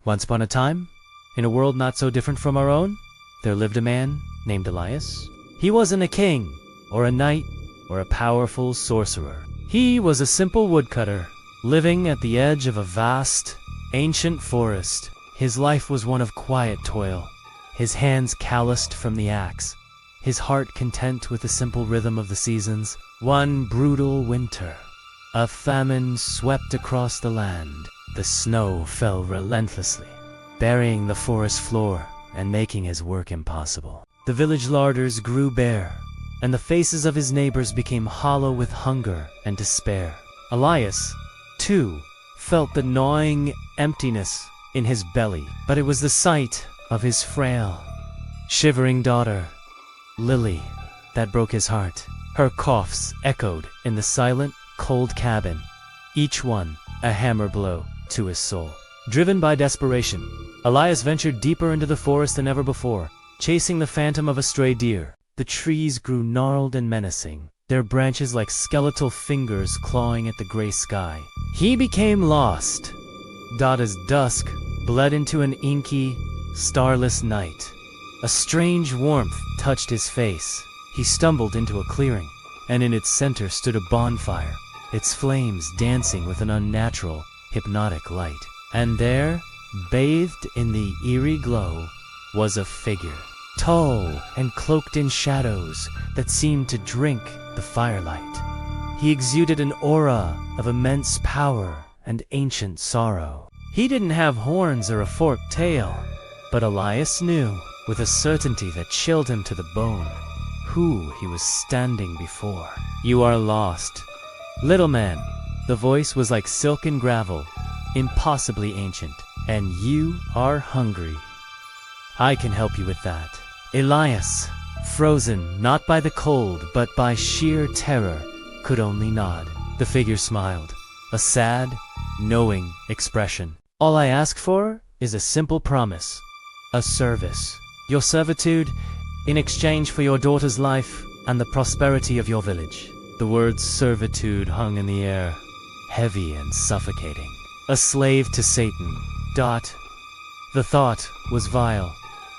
Once upon a time, in a world not so different from our own, there lived a man named Elias. He wasn't a king, or a knight, or a powerful sorcerer. He was a simple woodcutter, living at the edge of a vast, ancient forest. His life was one of quiet toil, his hands calloused from the axe, his heart content with the simple rhythm of the seasons. One brutal winter, a famine swept across the land. The snow fell relentlessly, burying the forest floor and making his work impossible. The village larders grew bare, and the faces of his neighbors became hollow with hunger and despair. Elias, too, felt the gnawing emptiness in his belly, but it was the sight of his frail, shivering daughter, Lily, that broke his heart. Her coughs echoed in the silent, cold cabin, each one a hammer blow to his soul. Driven by desperation, Elias ventured deeper into the forest than ever before, chasing the phantom of a stray deer. The trees grew gnarled and menacing, their branches like skeletal fingers clawing at the gray sky. He became lost, as dusk bled into an inky, starless night. A strange warmth touched his face. He stumbled into a clearing, and in its center stood a bonfire, its flames dancing with an unnatural, hypnotic light. And there, bathed in the eerie glow, was a figure, tall and cloaked in shadows that seemed to drink the firelight. He exuded an aura of immense power and ancient sorrow. He didn't have horns or a forked tail, but Elias knew, with a certainty that chilled him to the bone, who he was standing before. "You are lost, little man." The voice was like silk and gravel, impossibly ancient. "And you are hungry. I can help you with that." Elias, frozen not by the cold but by sheer terror, could only nod. The figure smiled, a sad, knowing expression. "All I ask for is a simple promise, a service. Your servitude in exchange for your daughter's life and the prosperity of your village." The word servitude hung in the air, heavy and suffocating. A slave to Satan. The thought was vile,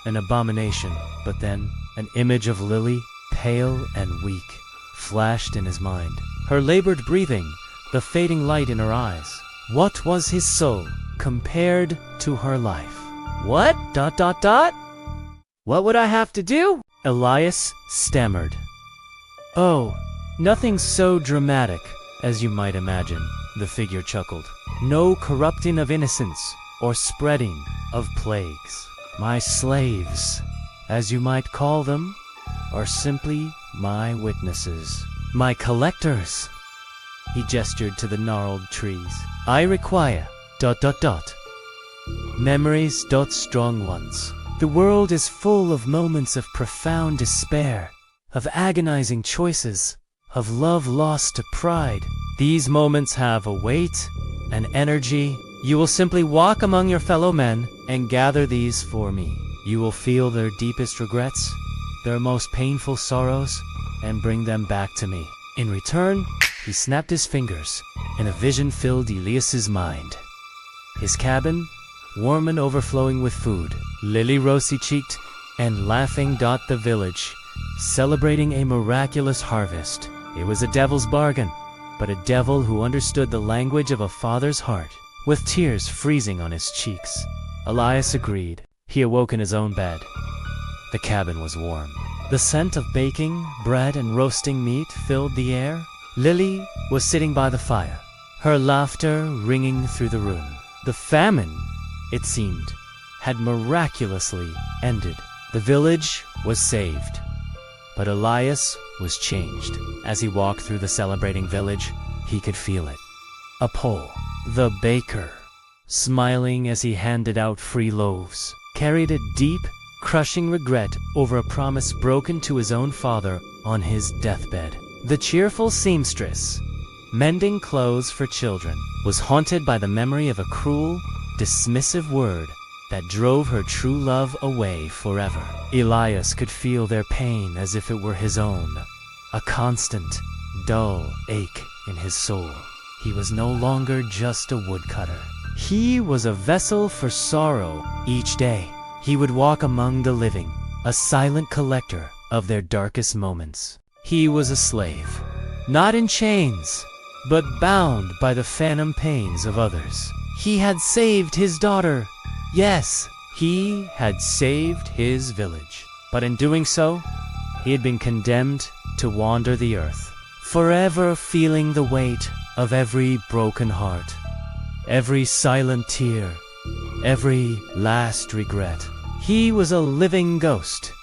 an abomination, but then an image of Lily, pale and weak, flashed in his mind. Her labored breathing, the fading light in her eyes. What was his soul compared to her life? "What? What would I have to do?" Elias stammered. "Oh, nothing so dramatic as you might imagine," the figure chuckled. "No corrupting of innocence or spreading of plagues. My slaves, as you might call them, are simply my witnesses, my collectors." He gestured to the gnarled trees. "I require ... memories ... strong ones. The world is full of moments of profound despair, of agonizing choices, of love lost to pride. These moments have a weight, an energy. You will simply walk among your fellow men and gather these for me. You will feel their deepest regrets, their most painful sorrows, and bring them back to me. In return," he snapped his fingers, and a vision filled Elias's mind. His cabin, warm and overflowing with food, Lily rosy-cheeked and laughing. The village, celebrating a miraculous harvest. It was a devil's bargain, but a devil who understood the language of a father's heart. With tears freezing on his cheeks, Elias agreed. He awoke in his own bed. The cabin was warm. The scent of baking, bread, and roasting meat filled the air. Lily was sitting by the fire, her laughter ringing through the room. The famine, it seemed, had miraculously ended. The village was saved, but Elias was changed. As he walked through the celebrating village, he could feel it. A Pole, the baker, smiling as he handed out free loaves, carried a deep, crushing regret over a promise broken to his own father on his deathbed. The cheerful seamstress, mending clothes for children, was haunted by the memory of a cruel, dismissive word that drove her true love away forever. Elias could feel their pain as if it were his own, a constant, dull ache in his soul. He was no longer just a woodcutter. He was a vessel for sorrow. Each day, he would walk among the living, a silent collector of their darkest moments. He was a slave, not in chains, but bound by the phantom pains of others. He had saved his daughter. Yes, he had saved his village. But in doing so, he had been condemned to wander the earth, forever feeling the weight of every broken heart, every silent tear, every last regret. He was a living ghost,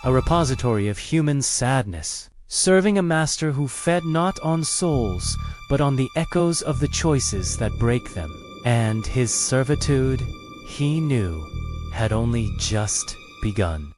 a repository of human sadness, serving a master who fed not on souls, but on the echoes of the choices that break them. And his servitude, he knew, had only just begun.